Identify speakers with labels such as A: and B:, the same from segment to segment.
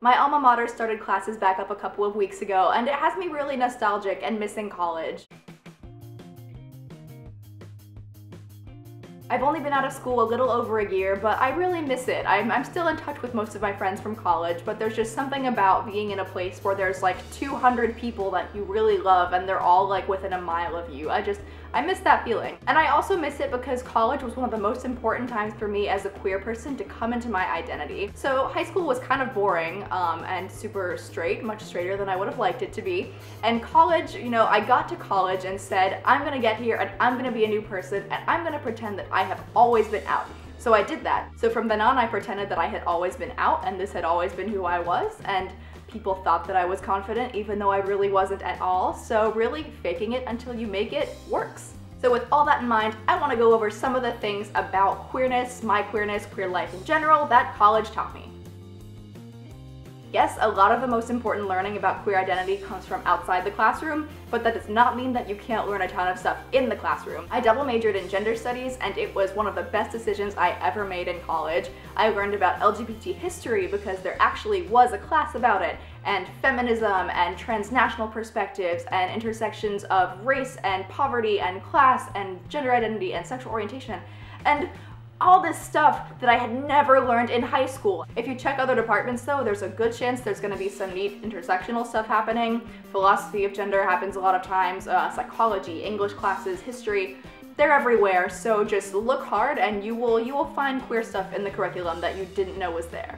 A: My alma mater started classes back up a couple of weeks ago, and it has me really nostalgic and missing college. I've only been out of school a little over a year, but I really miss it. I'm still in touch with most of my friends from college, but there's just something about being in a place where there's like 200 people that you really love and they're all like within a mile of you. I miss that feeling. And I also miss it because college was one of the most important times for me as a queer person to come into my identity. So high school was kind of boring and super straight, much straighter than I would have liked it to be. And college, you know, I got to college and said, I'm gonna get here and I'm gonna be a new person and I'm gonna pretend that I have always been out. So I did that. So from then on, I pretended that I had always been out and this had always been who I was, and people thought that I was confident even though I really wasn't at all. So really, faking it until you make it works. So with all that in mind, I want to go over some of the things about queerness, my queerness, queer life in general, that college taught me. Yes, a lot of the most important learning about queer identity comes from outside the classroom, but that does not mean that you can't learn a ton of stuff in the classroom. I double majored in gender studies, and it was one of the best decisions I ever made in college. I learned about LGBT history because there actually was a class about it, and feminism, and transnational perspectives, and intersections of race, and poverty, and class, and gender identity, and sexual orientation, and all this stuff that I had never learned in high school. If you check other departments though, there's a good chance there's gonna be some neat intersectional stuff happening. Philosophy of gender happens a lot of times, psychology, English classes, history, they're everywhere, so just look hard and you will find queer stuff in the curriculum that you didn't know was there.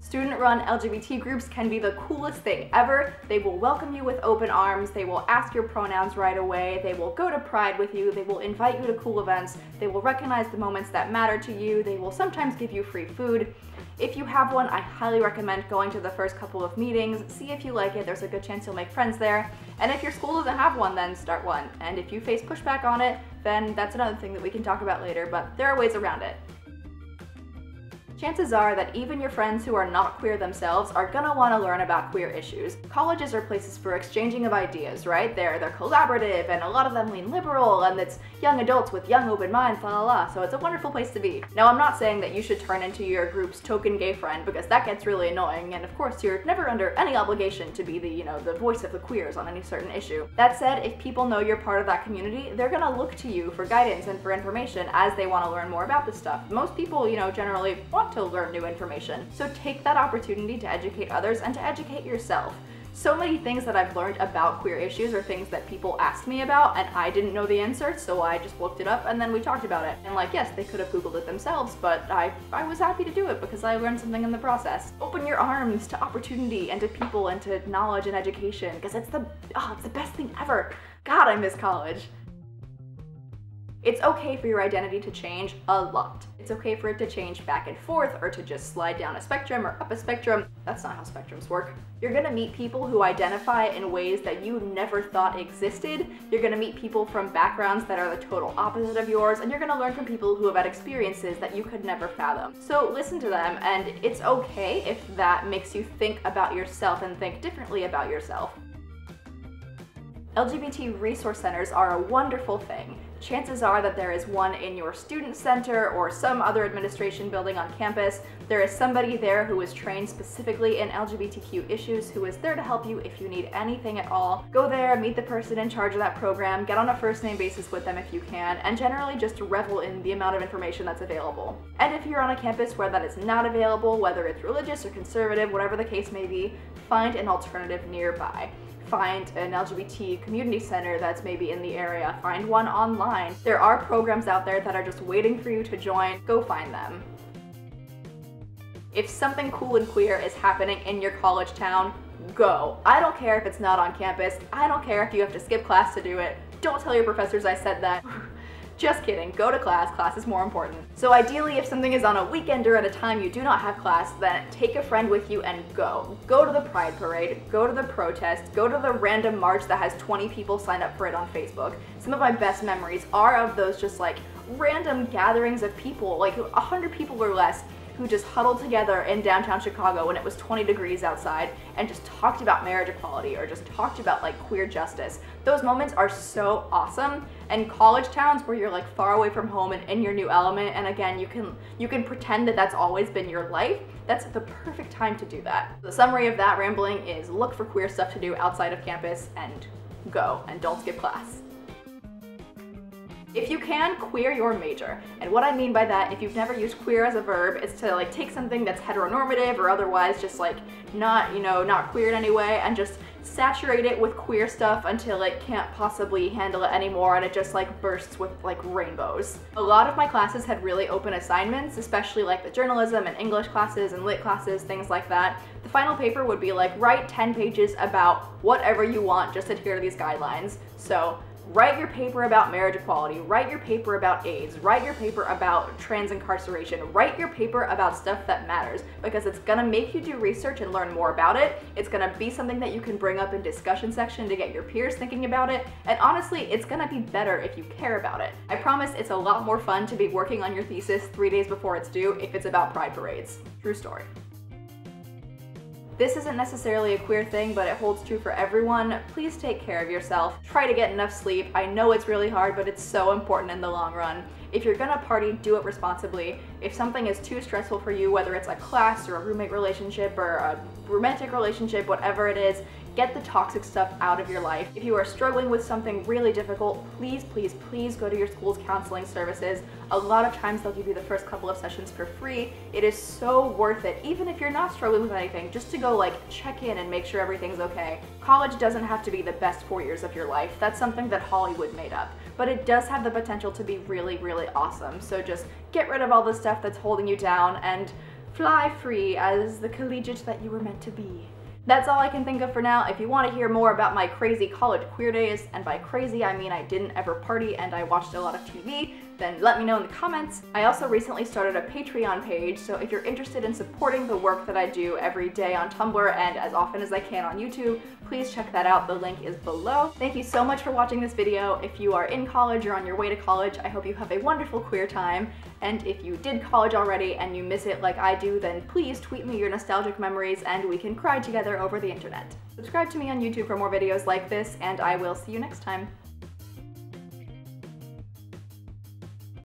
A: Student-run LGBT groups can be the coolest thing ever. They will welcome you with open arms, they will ask your pronouns right away, they will go to Pride with you, they will invite you to cool events, they will recognize the moments that matter to you, they will sometimes give you free food. If you have one, I highly recommend going to the first couple of meetings, see if you like it, there's a good chance you'll make friends there. And if your school doesn't have one, then start one. And if you face pushback on it, then that's another thing that we can talk about later, but there are ways around it. Chances are that even your friends who are not queer themselves are gonna want to learn about queer issues. Colleges are places for exchanging of ideas, right? They're collaborative, and a lot of them lean liberal, and it's young adults with young open minds, la la la, so it's a wonderful place to be. Now, I'm not saying that you should turn into your group's token gay friend, because that gets really annoying, and of course you're never under any obligation to be the voice of the queers on any certain issue. That said, if people know you're part of that community, they're gonna look to you for guidance and for information as they want to learn more about this stuff. Most people, generally want to learn new information. So take that opportunity to educate others and to educate yourself. So many things that I've learned about queer issues are things that people asked me about and I didn't know the answer, so I just looked it up and then we talked about it. And like, yes, they could have Googled it themselves, but I was happy to do it because I learned something in the process. Open your arms to opportunity and to people and to knowledge and education, because it's the best thing ever. God, I miss college. It's okay for your identity to change a lot. It's okay for it to change back and forth or to just slide down a spectrum or up a spectrum. That's not how spectrums work. You're gonna meet people who identify in ways that you never thought existed. You're gonna meet people from backgrounds that are the total opposite of yours, and you're gonna learn from people who have had experiences that you could never fathom. So listen to them, and it's okay if that makes you think about yourself and think differently about yourself. LGBT resource centers are a wonderful thing. Chances are that there is one in your student center or some other administration building on campus. There is somebody there who is trained specifically in LGBTQ issues who is there to help you if you need anything at all. Go there, meet the person in charge of that program, get on a first name basis with them if you can, and generally just revel in the amount of information that's available. And if you're on a campus where that is not available, whether it's religious or conservative, whatever the case may be, find an alternative nearby. Find an LGBT community center that's maybe in the area. Find one online. There are programs out there that are just waiting for you to join. Go find them. If something cool and queer is happening in your college town, go. I don't care if it's not on campus. I don't care if you have to skip class to do it. Don't tell your professors I said that. Just kidding, go to class, class is more important. So ideally, if something is on a weekend or at a time you do not have class, then take a friend with you and go. Go to the Pride Parade, go to the protest, go to the random march that has 20 people signed up for it on Facebook. Some of my best memories are of those just like random gatherings of people, like 100 people or less, who just huddled together in downtown Chicago when it was 20 degrees outside and just talked about marriage equality or just talked about like queer justice. Those moments are so awesome. And college towns where you're like far away from home and in your new element, and again, you can pretend that that's always been your life, that's the perfect time to do that. The summary of that rambling is look for queer stuff to do outside of campus and go, and don't skip class. If you can, queer your major. And what I mean by that, if you've never used queer as a verb, is to like take something that's heteronormative or otherwise just like not, not queer in any way, and just saturate it with queer stuff until it can't possibly handle it anymore and it just like bursts with like rainbows. A lot of my classes had really open assignments, especially like the journalism and English classes and lit classes, things like that. The final paper would be like write 10 pages about whatever you want, just adhere to these guidelines. So write your paper about marriage equality, write your paper about AIDS, write your paper about trans incarceration, write your paper about stuff that matters, because it's gonna make you do research and learn more about it. It's gonna be something that you can bring up in discussion section to get your peers thinking about it, and honestly, it's gonna be better if you care about it. I promise it's a lot more fun to be working on your thesis 3 days before it's due if it's about pride parades. True story. This isn't necessarily a queer thing, but it holds true for everyone. Please take care of yourself. Try to get enough sleep. I know it's really hard, but it's so important in the long run. If you're gonna party, do it responsibly. If something is too stressful for you, whether it's a class or a roommate relationship or a romantic relationship, whatever it is, get the toxic stuff out of your life. If you are struggling with something really difficult, please, please, please go to your school's counseling services. A lot of times they'll give you the first couple of sessions for free. It is so worth it, even if you're not struggling with anything, just to go like check in and make sure everything's okay. College doesn't have to be the best 4 years of your life. That's something that Hollywood made up. But it does have the potential to be really, really awesome. So just get rid of all the stuff that's holding you down and fly free as the collegiate that you were meant to be. That's all I can think of for now. If you want to hear more about my crazy college queer days, and by crazy I mean I didn't ever party and I watched a lot of TV, then let me know in the comments. I also recently started a Patreon page, so if you're interested in supporting the work that I do every day on Tumblr and as often as I can on YouTube, please check that out. The link is below. Thank you so much for watching this video. If you are in college or on your way to college, I hope you have a wonderful queer time. And if you did college already and you miss it like I do, then please tweet me your nostalgic memories and we can cry together over the internet. Subscribe to me on YouTube for more videos like this, and I will see you next time.